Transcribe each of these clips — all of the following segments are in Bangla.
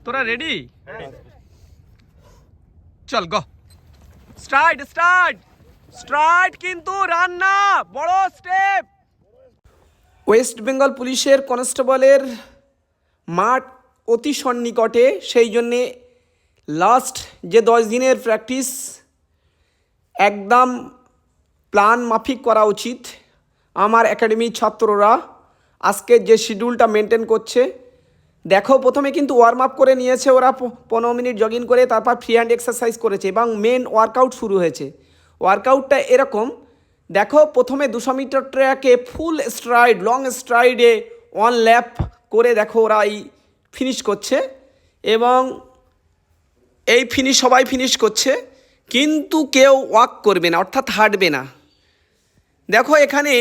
তোরা রেডি? চল গো। Start start start. কিন্তু রান না, বড় স্টেপ। ওয়েস্ট বেঙ্গল পুলিশের কনস্টেবলের মাঠ অতি সন্নিকটে, সেই জন্যে লাস্ট যে 10 দিনের প্র্যাকটিস একদম প্ল্যান মাফিক করা উচিত। আমার একাডেমির ছাত্ররা আজকের যে শিডিউলটা মেনটেন করছে, দেখো প্রথমে কিন্তু ওয়ার্ম আপ করে নিয়েছে ওরা, 15 মিনিট জগিং করে, তারপর ফ্রি হ্যান্ড এক্সারসাইজ করেছে এবং মেন ওয়ার্কআউট শুরু হয়েছে। ওয়ার্কআউটটা এরকম, দেখো প্রথমে 200 মিটার ট্র্যাকে ফুল স্ট্রাইড, লং স্ট্রাইডে 1 ল্যাপ করে দেখো ওরা এই ফিনিশ করছে এবং এই ফিনিশ সবাই ফিনিশ করছে, কিন্তু কেউ ওয়াক করবে না, অর্থাৎ হাঁটবে না। দেখো এখানে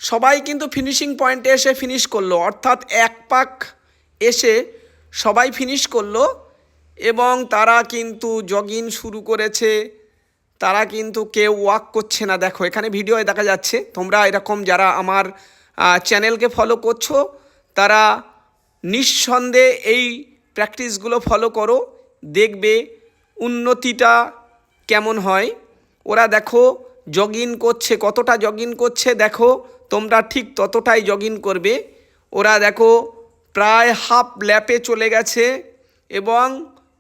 সবাই কিন্তু ফিনিশিং পয়েন্টে এসে ফিনিশ করলো, অর্থাৎ এক পাক এসে সবাই ফিনিশ করলো এবং তারা কিন্তু জগিং শুরু করেছে। তারা কিন্তু কেউ ওয়াক করছে না। দেখো এখানে ভিডিওয়ে দেখা যাচ্ছে। তোমরা এরকম যারা আমার চ্যানেলকে ফলো করছো তারা নিঃসন্দেহে এই প্র্যাকটিসগুলো ফলো করো, দেখবে উন্নতিটা কেমন হয়। ওরা দেখো জগিং করছে, কতটা জগিং করছে দেখো, তোমরা ঠিক ততটাই জগিং করবে। ওরা দেখো প্রায় হাফ ল্যাপে চলে গেছে এবং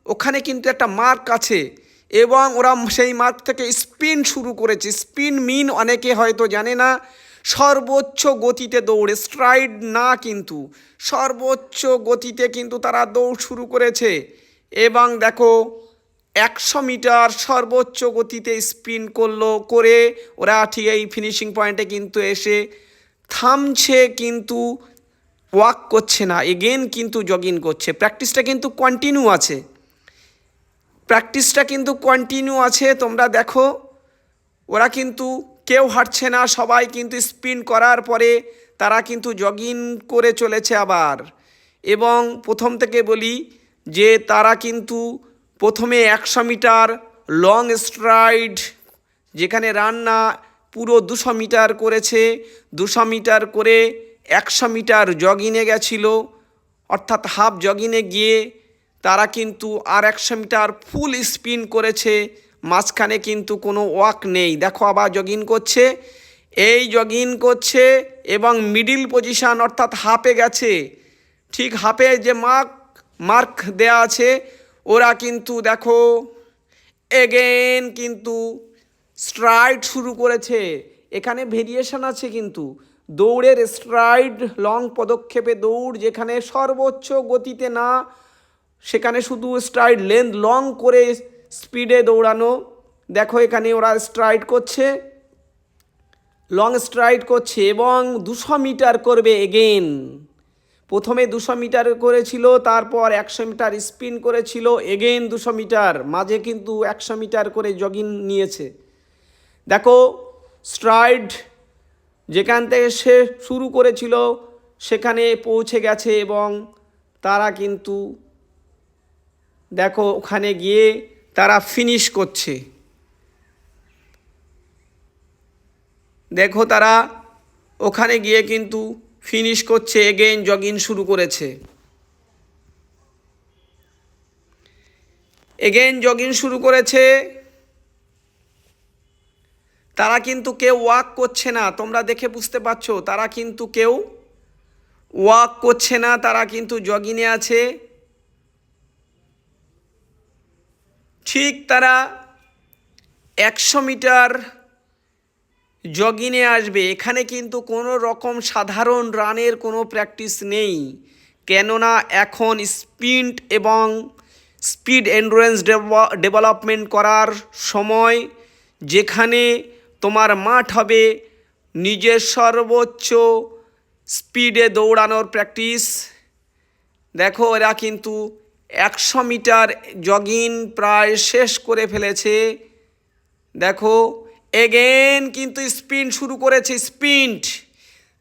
ওখানে কিন্তু একটা মার্ক আছে এবং ওরা সেই মার্ক থেকে স্পিন শুরু করেছে। স্পিন মিন অনেকে হয়তো জানে না, সর্বোচ্চ গতিতে দৌড়ে, স্ট্রাইড না কিন্তু সর্বোচ্চ গতিতে কিন্তু তারা দৌড় শুরু করেছে এবং দেখো 100 মিটার সর্বোচ্চ গতিতে স্পিন করে ওরা ঠিক এই ফিনিশিং পয়েন্টে কিন্তু এসে থামছে, কিন্তু ওয়াক করছে না, এগেন কিন্তু জগিং করছে। প্র্যাকটিসটা কিন্তু কন্টিনিউ আছে, তোমরা দেখো ওরা কিন্তু কেউ হাঁটছে না, সবাই কিন্তু স্পিন করার পরে তারা কিন্তু জগিং করে চলেছে আবার। এবং প্রথম থেকে বলি যে তারা কিন্তু প্রথমে 100 মিটার লং স্ট্রাইড, যেখানে রান না, পুরো 200 মিটার করেছে। 200 মিটার করে 100 মিটার জগিংয়ে গেছিল, অর্থাৎ হাফ জগিংয়ে গিয়ে তারা কিন্তু আর 100 মিটার ফুল স্পিন করেছে। মাঝখানে কিন্তু কোনো ওয়াক নেই। দেখো আবার জগিং করছে, এই জগিং করছে এবং মিডিল পজিশান অর্থাৎ হাফে গেছে। ঠিক হাফে যে মার্ক দেয়া আছে, ওরা কিন্তু দেখো এগেন কিন্তু স্ট্রাইড শুরু করেছে। এখানে ভেরিয়েশন আছে কিন্তু দৌড়ের স্ট্রাইড, লং পদক্ষেপে দৌড়, যেখানে সর্বোচ্চ গতিতে না, সেখানে শুধু স্ট্রাইড লেন্থ লং করে স্পিডে দৌড়ানো। দেখো এখানে ওরা স্ট্রাইড করছে, লং স্ট্রাইড করছে এবং 200 মিটার করবে এগেন। প্রথমে 200 মিটার করেছিল, তারপর 100 মিটার স্পিন করেছিল, এগেন 200 মিটার, মাঝে কিন্তু 100 মিটার করে জগিং নিয়েছে। দেখো স্ট্রাইড যেখান থেকে সে শুরু করেছিল সেখানে পৌঁছে গেছে এবং তারা কিন্তু দেখো ওখানে গিয়ে তারা ফিনিশ করছে। দেখো তারা ওখানে গিয়ে কিন্তু ফিনিশ করছে, এগেইন জগিং শুরু করেছে। তারা কিন্তু কেউ ওয়াক করছে না, তোমরা দেখে বুঝতে পারছো, তারা কিন্তু কেউ ওয়াক করছে না, তারা কিন্তু জগিংয়ে আছে। ঠিক তারা 100 মিটার জগিংয়ে আসবে। এখানে কিন্তু কোনো রকম সাধারণ রানের কোনো প্র্যাকটিস নেই, কেননা এখন স্পিড এন্ডুরেন্স ডেভেলপমেন্ট করার সময়, যেখানে তোমার মাঠ হবে নিজের সর্বোচ্চ স্পিডে দৌড়ানোর প্র্যাকটিস। দেখো এরা কিন্তু 100 মিটার জগিং প্রায় শেষ করে ফেলেছে। দেখো এগেন কিন্তু স্পিন শুরু করেছে, স্পিন্ট।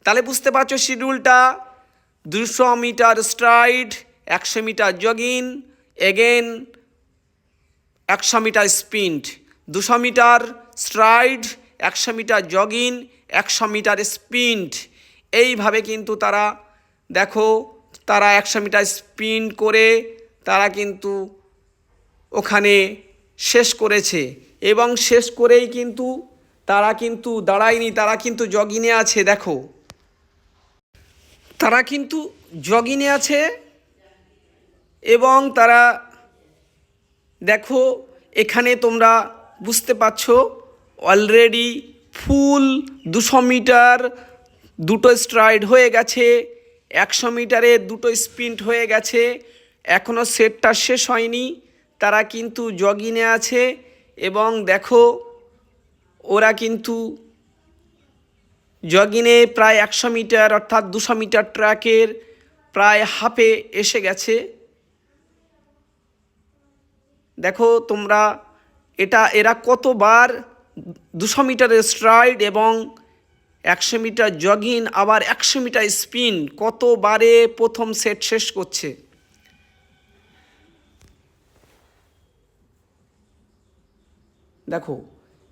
তাহলে বুঝতে পারছো শিডিউলটা, 200 metre stride, 100 metre jogging, again 100 metre sprint, 200 metre stride, 100 metre jogging, 100 metre sprint. এইভাবে কিন্তু তারা দেখো তারা 100 মিটার স্প্রিন্ট করে তারা কিন্তু ওখানে শেষ করেছে এবং শেষ করেই কিন্তু তারা কিন্তু দাঁড়ায়নি, তারা কিন্তু জগিংয়ে আছে। দেখো তারা কিন্তু জগিংয়ে আছে এবং তারা দেখো এখানে তোমরা বুঝতে পারছো অলরেডি ফুল 200 মিটার দুটো স্ট্রাইড হয়ে গেছে, 100 মিটারে দুটো স্প্রিন্ট হয়ে গেছে, এখনও সেটটা শেষ হয়নি, তারা কিন্তু জগিংয়ে আছে। এবং দেখো ওরা কিন্তু জগিংয়ে প্রায় 100 মিটার অর্থাৎ 200 মিটার ট্র্যাকের প্রায় হাফে এসে গেছে। দেখো তোমরা এরা কতবার 200 মিটারের স্ট্রাইড এবং 100 মিটার জগিং আবার 100 মিটার স্প্রিন্ট কতবারে প্রথম সেট শেষ করছে। দেখো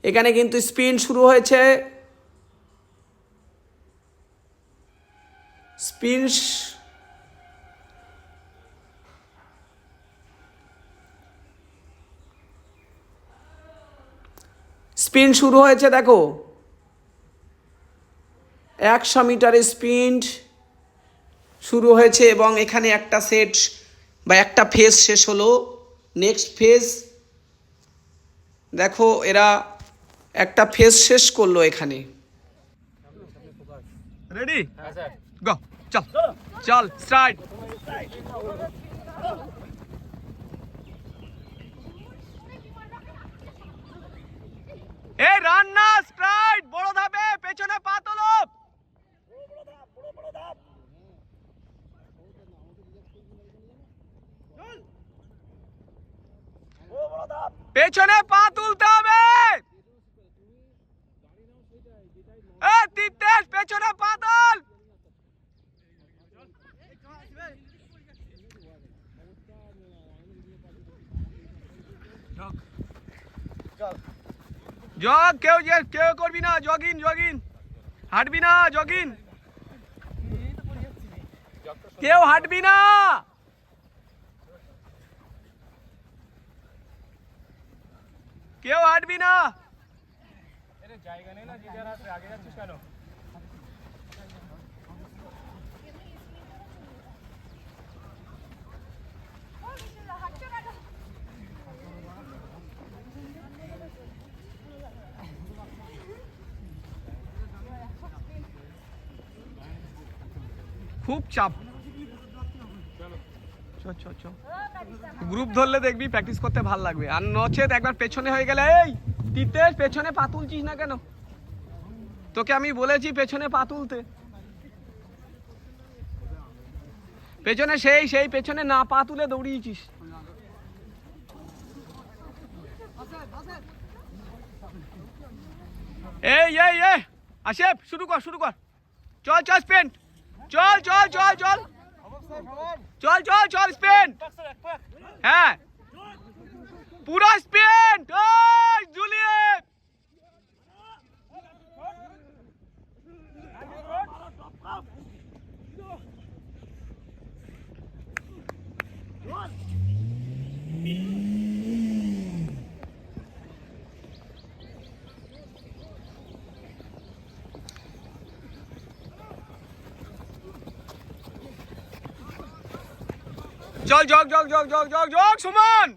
এখানে কিন্তু স্প্রিন্ট শুরু হয়েছে, স্প্রিন্ট শুরু হয়েছে। দেখো 100 মিটারের স্প্রিন্ট শুরু হয়েছে এবং এখানে একটা সেট বা একটা ফেজ শেষ হলো। নেক্সট ফেজ দেখো এরা একটা ফেজ শেষ করলো এখানে। রেডি গো, চল চল স্টার্ট। এ রান না, স্ট্রাইট, বড় ধাপে, পেছনে পা তোলো। পেছনে পা তুলতে হবে। এ তিতেশ, পেছনে পা তোল। জগ কেউ করবি না, জগিং হাঁটবি না, জগিং কেউ হাঁটবি না, কেউ হাঁটবি না। জায়গা নেই না, যে যারা আগে যাচ্ছিস কেন? খুব চাপ, গ্রুপ ধরলে দেখবি প্র্যাকটিস করতে ভাল লাগবে। আর নচেত একবার পেছনে হয়ে গেলে, এই তিতেশ পেছনে পা তুলছিস না কেন? তোকে আমি বলেছি পেছনে পা তুলতে। পেছনে সেই পেছনে না পা তুলে দৌড়িয়েছিস। এই আশেফ শুরু কর চল স্পেন্ট, চল স্পেন্ট। হ্যাঁ পুরো স্পেন্ট, জুলিয়েট। চল জগ সুমন,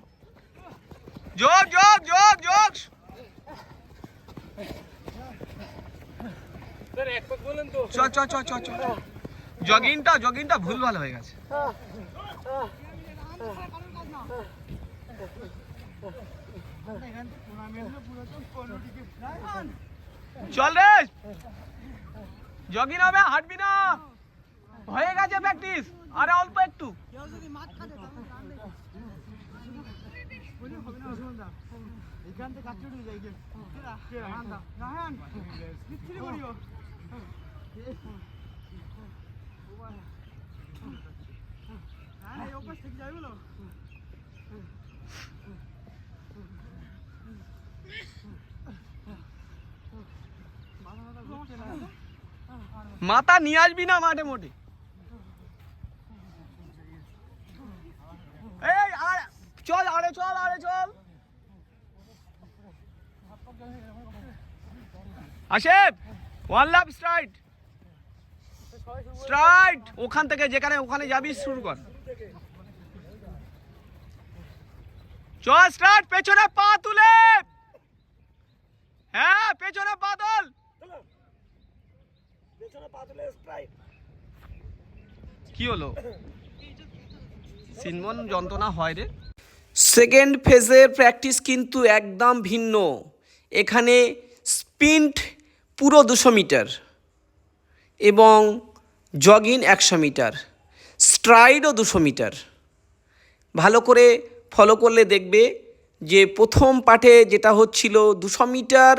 জগ চল। জগিংটা ভুল ভালো হয়ে গেছে। চল রে, জগিং হবে, হাঁটবি না, হয়ে গেছে প্র্যাকটিস, আরে অল্প একটু। মাথা নিয়ে আসবি না মাঠে মোটে। চল আশেফ, ওয়ান লাভ স্ট্রাইট, ওখান থেকে যেখানে ওখানে যাবি শুরু কর। চল স্টার্ট, পেছনে পা তুলে, হ্যাঁ পেছনে পা তোল, কি হলো সিনমন যন্ত্রণা হয় রে। সেকেন্ড ফেজের প্র্যাকটিস কিন্তু একদম ভিন্ন। এখানে স্প্রিন্ট পুরো 200 মিটার এবং জগিং 100 মিটার, স্ট্রাইডও 200 মিটার। ভালো করে ফলো করলে দেখবে যে প্রথম পার্টে যেটা হচ্ছিল 200 মিটার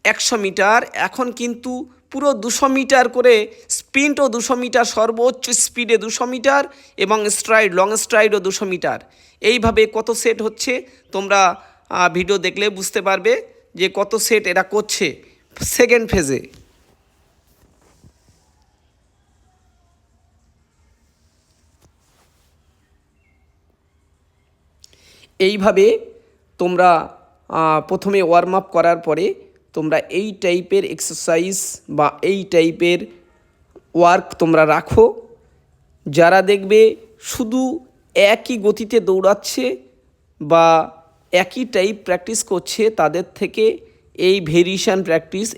100 মিটার, এখন কিন্তু পুরো 200 মিটার করে, স্প্রিন্টও 200 মিটার, সর্বোচ্চ স্পিডে 200 মিটার এবং স্ট্রাইড, লং স্ট্রাইডও 200 মিটার। এইভাবে কত সেট হচ্ছে তোমরা ভিডিও দেখলে বুঝতে পারবে যে কত সেট এরা করছে সেকেন্ড ফেজে। এইভাবে তোমরা প্রথমে ওয়ার্ম আপ করার পরে তোমরা এই টাইপের এক্সারসাইজ বা এই টাইপের ওয়ার্ক তোমরা রাখো। যারা দেখবে শুধু একই গতিতে দৌড়াচ্ছে বা একই টাইপ প্র্যাকটিস করছে, তাদের থেকে এই ভেরিয়েশন প্র্যাকটিস,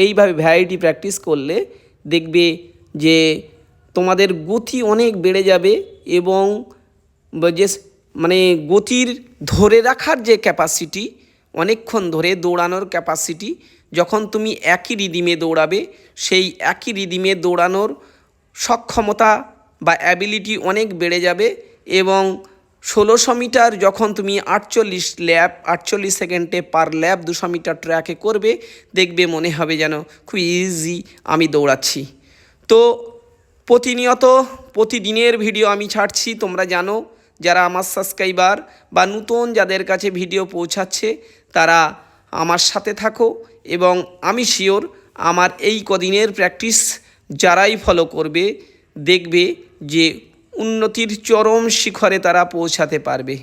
এইভাবে ভ্যারাইটি প্র্যাকটিস করলে দেখবে যে তোমাদের গতি অনেক বেড়ে যাবে এবং যে মানে গতির ধরে রাখার যে ক্যাপাসিটি, অনেকক্ষণ ধরে দৌড়ানোর ক্যাপাসিটি, যখন তুমি একই রিদিমে দৌড়াবে সেই একই রিদিমে দৌড়ানোর সক্ষমতা বা অ্যাবিলিটি অনেক বেড়ে যাবে। এবং 1600 মিটার যখন তুমি 48 সেকেন্ডে পার ল্যাপ 200 মিটার ট্র্যাকে করবে, দেখবে মনে হবে যেন খুব ইজি আমি দৌড়াচ্ছি। তো প্রতিনিয়ত প্রতিদিনের ভিডিও আমি ছাড়ছি, তোমরা জানো। যারা আমার সাবস্ক্রাইবার বা নতুন যাদের কাছে ভিডিও পৌঁছাচ্ছে তারা আমার সাথে থাকো এবং আমি শিওর আমার এই কদিনের প্র্যাকটিস যারাই ফলো করবে দেখবে যে উন্নতির চরম শিখরে তারা পৌঁছাতে পারবে।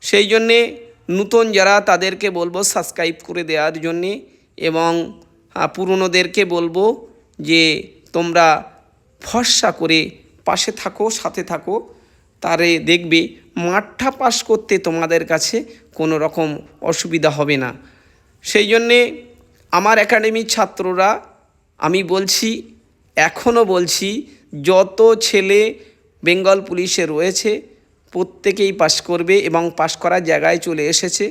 সেই জন্যে নতুন যারা তাদেরকে বলবো সাবস্ক্রাইব করে দেওয়ার জন্যে এবং পুরনোদেরকে বলবো যে তোমরা ভরসা করে পাশে থাকো, সাথে থাকো, তারে দেখবে মাঠটা পাস করতে তোমাদের কাছে কোনো রকম অসুবিধা হবে না। সেই জন্যে আমার একাডেমির ছাত্ররা আমি বলছি, এখনও বলছি, যত ছেলে বেঙ্গল পুলিশে রয়েছে প্রত্যেকেই পাস করবে এবং পাস করার জায়গায় চলে এসেছে।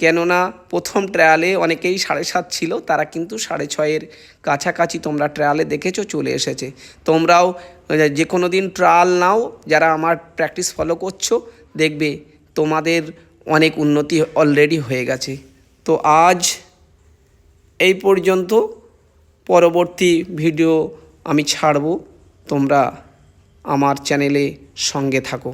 কেননা প্রথম ট্রায়ালে অনেকেই 7.5 ছিল, তারা কিন্তু 6.5-এর কাছাকাছি তোমরা ট্রায়ালে দেখেছো চলে এসেছে। তোমরাও যে কোনো দিন ট্রায়াল নাও, যারা আমার প্র্যাকটিস ফলো করছো, দেখবে তোমাদের অনেক উন্নতি অলরেডি হয়ে গেছে। তো আজ এই পর্যন্ত, পরবর্তী ভিডিও আমি ছাড়ব, তোমরা আমার চ্যানেলে সঙ্গে থাকো।